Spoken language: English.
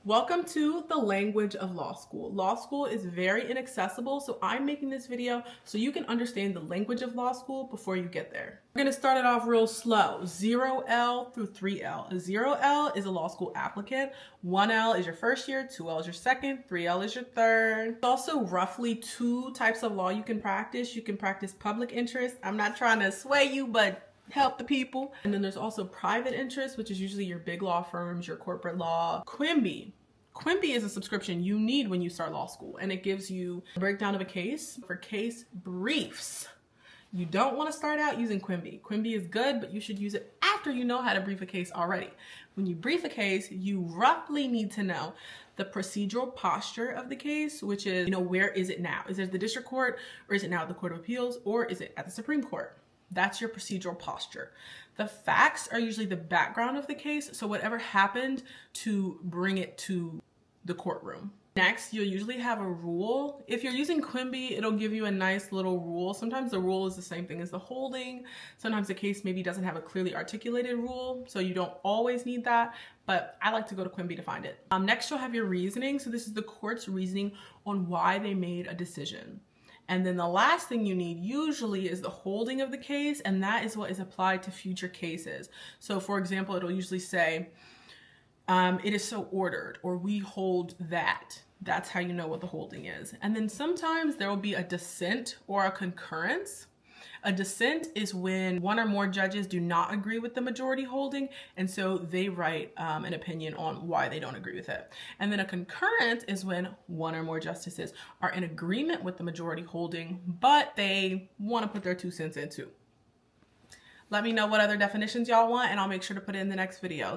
Welcome to the language of law school. Law school is very inaccessible, so I'm making this video so you can understand the language of law school before you get there. We're gonna start it off real slow. 0L through 3L. A 0L is a law school applicant. 1L is your first year, 2L is your second, 3L is your third. There's also roughly two types of law you can practice. You can practice public interest. I'm not trying to sway you, but help the people. And then there's also private interest, which is usually your big law firms, your corporate law. Quimby. Quimby is a subscription you need when you start law school, and it gives you a breakdown of a case for case briefs. You don't want to start out using Quimby. Quimby is good, but you should use it after you know how to brief a case already. When you brief a case, you roughly need to know the procedural posture of the case, which is, where is it now? Is it the district court, or is it now at the Court of Appeals, or is it at the Supreme Court? That's your procedural posture. The facts are usually the background of the case, so whatever happened to bring it to the courtroom. Next, you'll usually have a rule. If you're using Quimby, it'll give you a nice little rule. Sometimes the rule is the same thing as the holding. Sometimes the case maybe doesn't have a clearly articulated rule, so you don't always need that, but I like to go to Quimby to find it. Next, you'll have your reasoning. So this is the court's reasoning on why they made a decision. And then the last thing you need usually is the holding of the case, and that is what is applied to future cases. So for example, it'll usually say, it is so ordered, or we hold that. That's how you know what the holding is. And then sometimes there will be a dissent or a concurrence. A dissent is when one or more judges do not agree with the majority holding, and so they write an opinion on why they don't agree with it. And then a concurrence is when one or more justices are in agreement with the majority holding, but they want to put their 2 cents in too. Let me know what other definitions y'all want, and I'll make sure to put it in the next video.